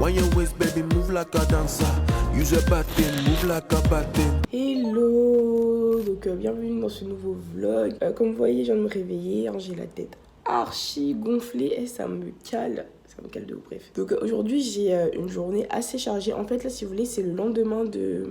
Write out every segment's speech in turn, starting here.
When your waist, baby, move like a dancer. Use your button, move like a button. Hello, donc bienvenue dans ce nouveau vlog. Comme vous voyez, je viens de me réveiller, hein, j'ai la tête archi gonflée et ça me cale de ouf, bref. Donc aujourd'hui j'ai une journée assez chargée. En fait là, si vous voulez, c'est le lendemain de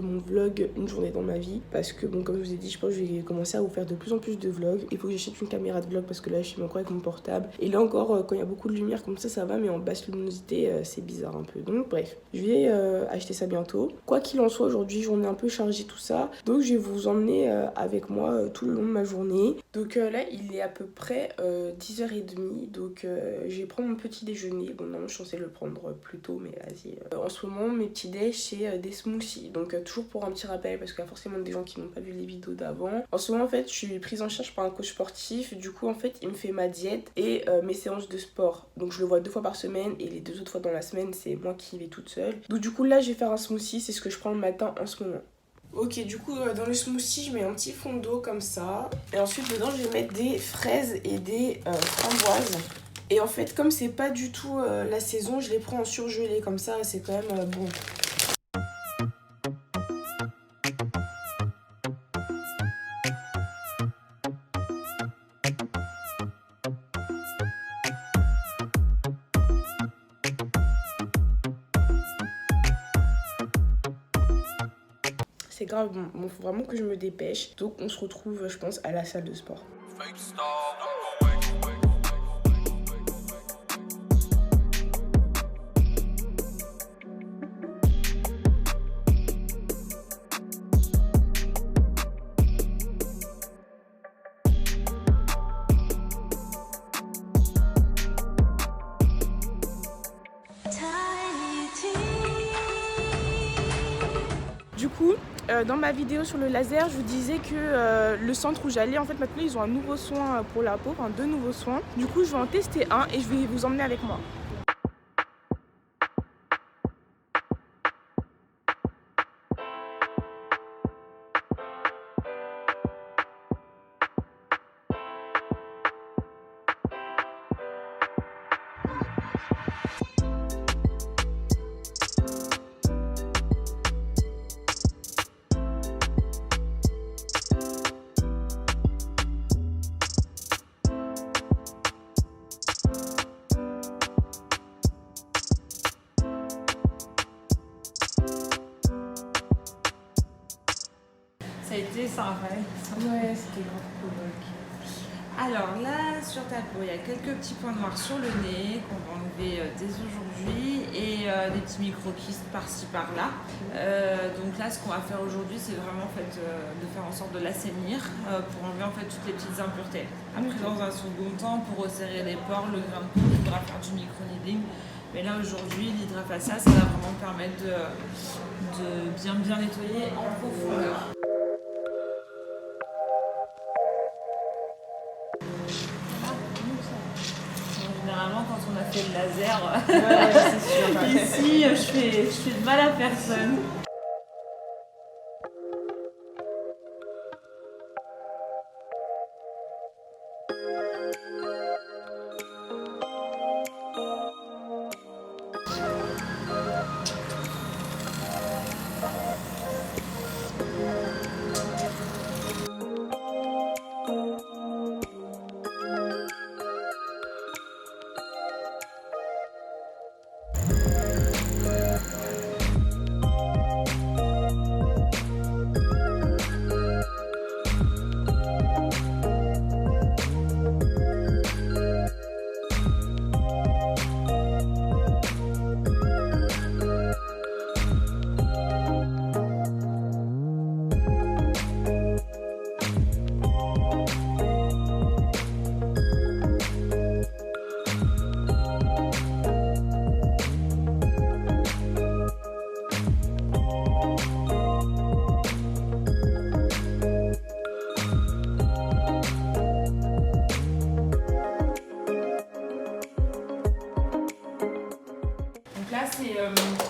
mon vlog une journée dans ma vie, parce que bon, comme je vous ai dit, je pense que je vais commencer à vous faire de plus en plus de vlogs. Il faut que j'achète une caméra de vlog parce que là je suis encore avec mon portable, et là encore quand il y a beaucoup de lumière comme ça va, mais en basse luminosité c'est bizarre un peu. Donc bref, je vais acheter ça bientôt. Quoi qu'il en soit, aujourd'hui journée un peu chargée, tout ça, donc je vais vous emmener avec moi tout le long de ma journée. Donc là il est à peu près 10h30, donc je vais prendre mon petit déjeuner. Bon, non, je suis censée le prendre plus tôt, mais vas-y. En ce moment, mes petits déj, c'est des smoothies. Donc toujours pour un petit rappel, parce qu'il y a forcément des gens qui n'ont pas vu les vidéos d'avant. En ce moment, en fait, je suis prise en charge par un coach sportif. Du coup, en fait, il me fait ma diète et mes séances de sport. Donc je le vois 2 fois par semaine, et les 2 autres fois dans la semaine, c'est moi qui y vais toute seule. Donc du coup, là, je vais faire un smoothie. C'est ce que je prends le matin en ce moment. Ok, du coup, dans le smoothie, je mets un petit fond d'eau comme ça. Et ensuite, dedans, je vais mettre des fraises et des framboises. Et en fait, comme c'est pas du tout la saison, je les prends en surgelé. Comme ça, c'est quand même bon. C'est grave, bon, faut vraiment que je me dépêche. Donc, on se retrouve, je pense, à la salle de sport. Du coup, dans ma vidéo sur le laser, je vous disais que le centre où j'allais, en fait, maintenant, ils ont un nouveau soin pour la peau, enfin 2 nouveaux soins. Du coup, je vais en tester un et je vais vous emmener avec moi. Ça a été sympa. Ouais, c'était grave cool. Alors là, sur ta peau, il y a quelques petits points noirs sur le nez qu'on va enlever dès aujourd'hui, et des petits micro-kystes par-ci par-là. Donc là, ce qu'on va faire aujourd'hui, c'est vraiment en fait, de faire en sorte de l'assainir pour enlever en fait toutes les petites impuretés. Après, dans un second temps, pour resserrer les pores, le grain de peau, il faudra faire du micro-needling. Mais là, aujourd'hui, l'hydrafacial, ça va vraiment permettre de bien nettoyer en profondeur. Généralement, quand on a fait le laser, c'est sûr, ici, je fais de mal à personne.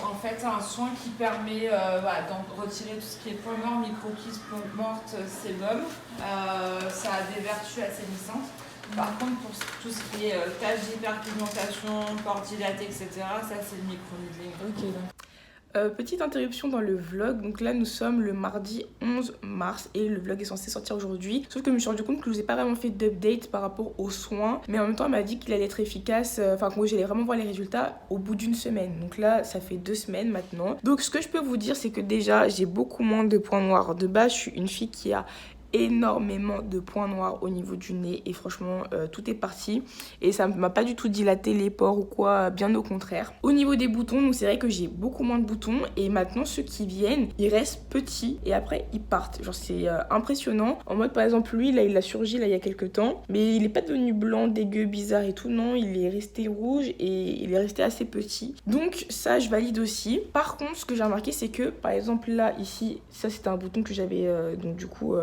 En fait un soin qui permet de retirer tout ce qui est peau morte, micro-kystes, peau morte, sébum. Ça a des vertus assainissantes. Par contre, pour tout ce qui est taches d'hyperpigmentation, pores dilatés, etc., ça c'est le micro-needling. Ok, donc. Petite interruption dans le vlog, donc là nous sommes le mardi 11 mars et le vlog est censé sortir aujourd'hui, sauf que je me suis rendu compte que je vous ai pas vraiment fait d'update par rapport aux soins, mais en même temps elle m'a dit qu'il allait être efficace, enfin que j'allais vraiment voir les résultats au bout d'une semaine, donc là ça fait 2 semaines maintenant. Donc ce que je peux vous dire c'est que déjà j'ai beaucoup moins de points noirs. De base je suis une fille qui a énormément de points noirs au niveau du nez et franchement tout est parti et ça m'a pas du tout dilaté les pores ou quoi, bien au contraire. Au niveau des boutons, donc c'est vrai que j'ai beaucoup moins de boutons et maintenant ceux qui viennent ils restent petits et après ils partent, genre c'est impressionnant. En mode par exemple lui là il a surgi là il y a quelques temps mais il est pas devenu blanc dégueu bizarre et tout, non, il est resté rouge et il est resté assez petit, donc ça je valide aussi. Par contre ce que j'ai remarqué c'est que par exemple là ici ça c'était un bouton que j'avais donc du coup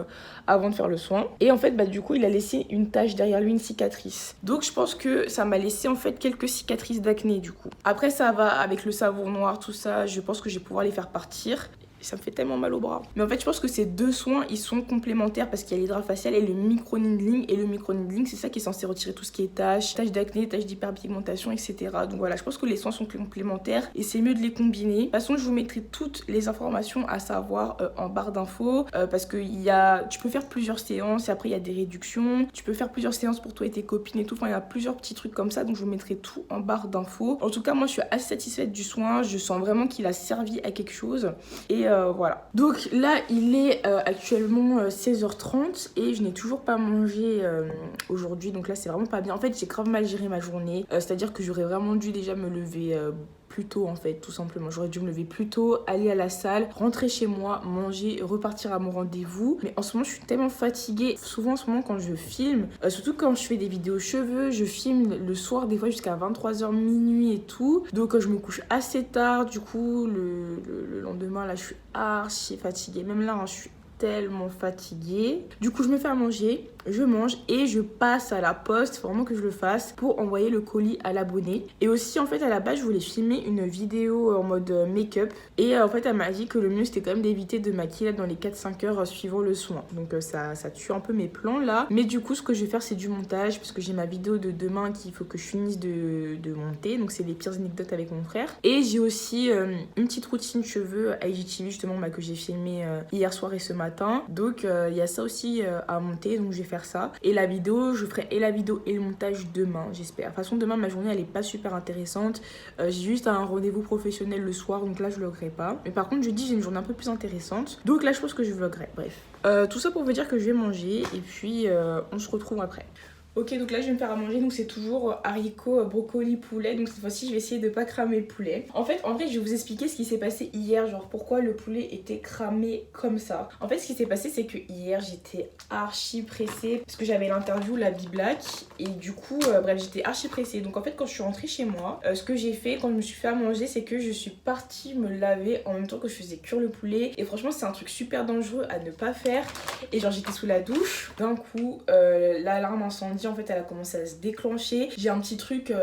avant de faire le soin et en fait bah du coup il a laissé une tache derrière lui, une cicatrice, donc je pense que ça m'a laissé en fait quelques cicatrices d'acné. Du coup après ça va avec le savon noir tout ça, je pense que je vais pouvoir les faire partir. Ça me fait tellement mal au bras. Mais en fait, je pense que ces deux soins, ils sont complémentaires parce qu'il y a l'hydrafacial et le micro-needling. Et le micro-needling, c'est ça qui est censé retirer tout ce qui est taches d'acné, taches d'hyperpigmentation, etc. Donc voilà, je pense que les soins sont complémentaires et c'est mieux de les combiner. De toute façon, je vous mettrai toutes les informations à savoir en barre d'infos parce que tu peux faire plusieurs séances et après, il y a des réductions. Tu peux faire plusieurs séances pour toi et tes copines et tout. Enfin, il y a plusieurs petits trucs comme ça. Donc, je vous mettrai tout en barre d'infos. En tout cas, moi, je suis assez satisfaite du soin. Je sens vraiment qu'il a servi à quelque chose. Et voilà. Donc là, il est actuellement 16h30 et je n'ai toujours pas mangé aujourd'hui. Donc là, c'est vraiment pas bien. En fait, j'ai grave mal géré ma journée. C'est-à-dire que j'aurais vraiment dû déjà me lever plus tôt en fait, tout simplement. J'aurais dû me lever plus tôt, aller à la salle, rentrer chez moi, manger, repartir à mon rendez-vous. Mais en ce moment, je suis tellement fatiguée. Souvent, en ce moment, quand je filme, surtout quand je fais des vidéos cheveux, je filme le soir, des fois jusqu'à 23h, minuit et tout. Donc, je me couche assez tard. Du coup, le lendemain, là, je suis archi fatiguée. Même là, hein, je suis tellement fatiguée. Du coup, je me fais à manger, je mange et je passe à la poste. Faut vraiment que je le fasse pour envoyer le colis à l'abonné. Et aussi, en fait, à la base, je voulais filmer une vidéo en mode make-up. Et en fait, elle m'a dit que le mieux, c'était quand même d'éviter de maquiller dans les 4-5 heures suivant le soin. Donc, ça tue un peu mes plans là. Mais du coup, ce que je vais faire, c'est du montage parce que j'ai ma vidéo de demain qu'il faut que je finisse de monter. Donc, c'est les pires anecdotes avec mon frère. Et j'ai aussi une petite routine cheveux à IGTV, justement, que j'ai filmé hier soir et ce matin. Donc il y a ça aussi à monter, donc je vais faire ça et la vidéo, je ferai et la vidéo et le montage demain, j'espère. De toute façon, demain ma journée elle est pas super intéressante, j'ai juste un rendez-vous professionnel le soir, donc là je vloggerai pas, mais par contre jeudi j'ai une journée un peu plus intéressante, donc là je pense que je vloggerai. Bref, tout ça pour vous dire que je vais manger et puis on se retrouve après. Ok, donc là je vais me faire à manger, donc c'est toujours haricots, brocolis, poulet. Donc cette fois-ci je vais essayer de pas cramer le poulet. En fait, en vrai, je vais vous expliquer ce qui s'est passé hier, genre pourquoi le poulet était cramé comme ça. En fait, ce qui s'est passé, c'est que hier j'étais archi pressée parce que j'avais l'interview la Black et du coup, bref, j'étais archi pressée. Donc en fait, quand je suis rentrée chez moi, ce que j'ai fait quand je me suis fait à manger, c'est que je suis partie me laver en même temps que je faisais cuire le poulet. Et franchement, c'est un truc super dangereux à ne pas faire. Et genre, j'étais sous la douche, d'un coup, l'alarme incendie en fait elle a commencé à se déclencher. J'ai un petit truc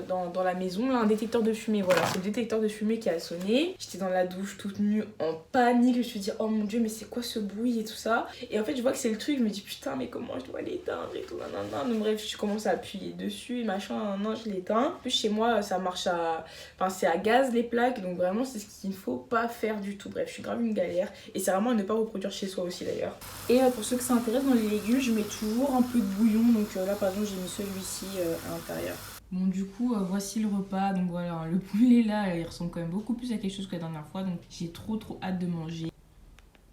dans la maison là, un détecteur de fumée, voilà, c'est le détecteur de fumée qui a sonné. J'étais dans la douche toute nue en panique, je me suis dit oh mon dieu mais c'est quoi ce bruit et tout ça, et en fait je vois que c'est le truc, je me dis putain mais comment je dois l'éteindre et tout nanana. Donc bref, je commence à appuyer dessus machin, non je l'éteins. En plus chez moi ça marche enfin c'est à gaz les plaques, donc vraiment c'est ce qu'il ne faut pas faire du tout. Bref, je suis grave une galère et c'est vraiment à ne pas reproduire chez soi aussi d'ailleurs. Et pour ceux que ça intéresse, dans les légumes je mets toujours un peu de bouillon, donc là par exemple j'ai mis celui-ci à l'intérieur. Bon du coup voici le repas, donc voilà, le poulet là il ressemble quand même beaucoup plus à quelque chose que la dernière fois, donc j'ai trop hâte de manger.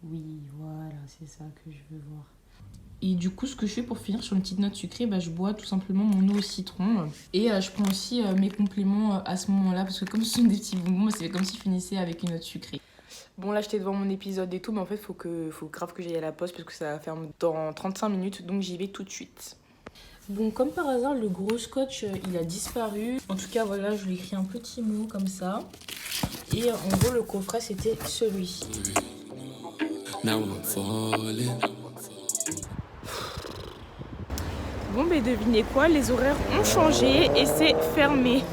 Oui voilà, c'est ça que je veux voir. Et du coup ce que je fais pour finir sur une petite note sucrée, je bois tout simplement mon eau au citron. Et je prends aussi mes compléments à ce moment là parce que comme ce sont des petits bonbons, c'est comme si je finissais avec une note sucrée. Bon là j'étais devant mon épisode et tout, mais en fait faut grave que j'aille à la poste parce que ça va faire dans 35 minutes, donc j'y vais tout de suite. Bon, comme par hasard, le gros scotch, il a disparu. En tout cas, voilà, je lui ai écrit un petit mot comme ça. Et en gros, le coffret, c'était celui-ci. Bon, mais devinez quoi, les horaires ont changé et c'est fermé.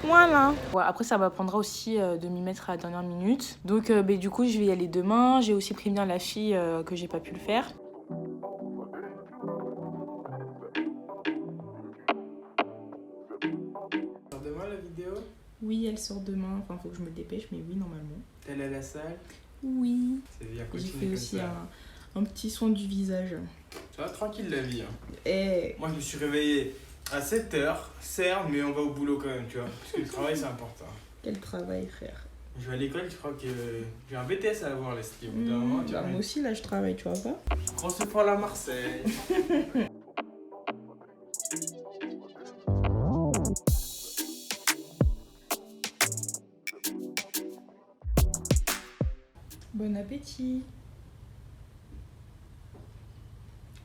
Voilà. Ouais, après, ça m'apprendra aussi de m'y mettre à la dernière minute. Donc, du coup, je vais y aller demain. J'ai aussi prévenu la fille que j'ai pas pu le faire. Oui, elle sort demain. Enfin, faut que je me dépêche, mais oui, normalement. T'es allé à la salle? Oui. C'est bien, J'ai continue fait comme aussi ça. un petit soin du visage. Tu vois, tranquille la vie. Hein. Et Moi, je me suis réveillé à 7h, certes, mais on va au boulot quand même, tu vois. Parce que le travail, c'est important. quel travail, frère. Je vais à l'école, je crois que j'ai un BTS à avoir, là, ce au bout d'un moment, tu vois. Moi aussi, là, je travaille, tu vois pas. Grosse fois à Marseille. Bon appétit.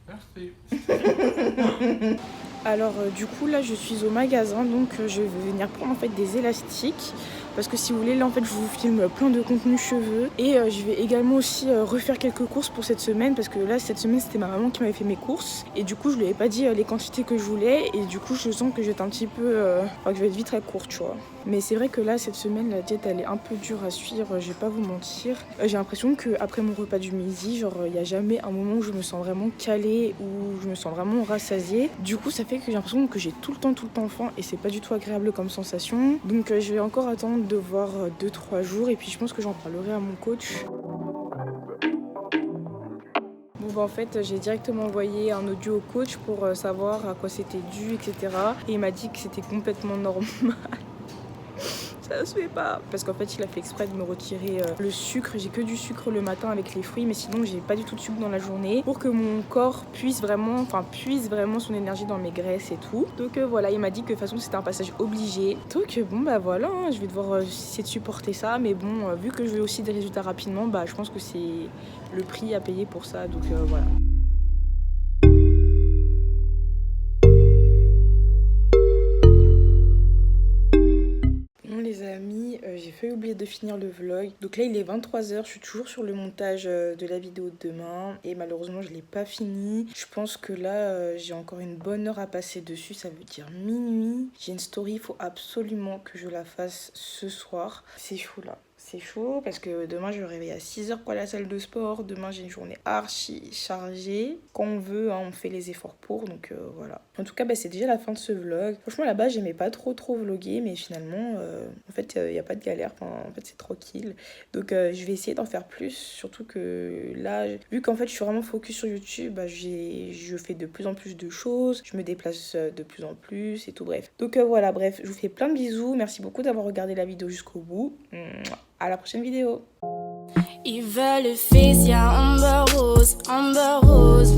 Merci. Alors du coup là je suis au magasin, donc je vais venir prendre en fait des élastiques. Parce que si vous voulez, là en fait je vous filme plein de contenu cheveux. Et je vais également aussi refaire quelques courses pour cette semaine. Parce que là cette semaine c'était ma maman qui m'avait fait mes courses. Et du coup je lui avais pas dit les quantités que je voulais. Et du coup je sens que je vais être un petit peu... Enfin que je vais être vite très courte, tu vois. Mais c'est vrai que là cette semaine la diète elle est un peu dure à suivre, je vais pas vous mentir. J'ai l'impression qu'après mon repas du midi, genre il n'y a jamais un moment où je me sens vraiment calée, où je me sens vraiment rassasiée. Du coup ça fait que j'ai l'impression que j'ai tout le temps faim et c'est pas du tout agréable comme sensation. Donc je vais encore attendre de voir 2-3 jours et puis je pense que j'en parlerai à mon coach. Bon bah en fait j'ai directement envoyé un audio au coach pour savoir à quoi c'était dû, etc. Et il m'a dit que c'était complètement normal. Ça se fait pas. Parce qu'en fait il a fait exprès de me retirer le sucre. J'ai que du sucre le matin avec les fruits, mais sinon j'ai pas du tout de sucre dans la journée. Pour que mon corps puise vraiment son énergie dans mes graisses et tout. Donc voilà, il m'a dit que de toute façon c'était un passage obligé. Donc bon bah voilà, hein, je vais devoir essayer de supporter ça. Mais bon, vu que je veux aussi des résultats rapidement, bah je pense que c'est le prix à payer pour ça. Donc voilà. Les amis, j'ai failli oublier de finir le vlog. Donc là il est 23h, je suis toujours sur le montage de la vidéo de demain et malheureusement je l'ai pas fini. Je pense que là j'ai encore une bonne heure à passer dessus, ça veut dire minuit. J'ai une story, il faut absolument que je la fasse ce soir. C'est chaud là. C'est chaud parce que demain je vais me réveiller à 6h pour aller à la salle de sport. Demain j'ai une journée archi chargée. Quand on veut, hein, on fait les efforts pour. Donc voilà. En tout cas, bah, c'est déjà la fin de ce vlog. Franchement, là-bas, j'aimais pas trop vlogger. Mais finalement, en fait, il n'y a pas de galère. Enfin, en fait, c'est tranquille. Donc je vais essayer d'en faire plus. Surtout que là, vu qu'en fait, je suis vraiment focus sur YouTube, bah, je fais de plus en plus de choses. Je me déplace de plus en plus et tout. Bref. Donc voilà, bref. Je vous fais plein de bisous. Merci beaucoup d'avoir regardé la vidéo jusqu'au bout. À la prochaine vidéo. Ils veulent faire Amber Rose, Amber Rose,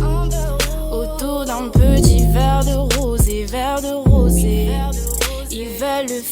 autour d'un petit verre de rosé, verre de rosé. Ils veulent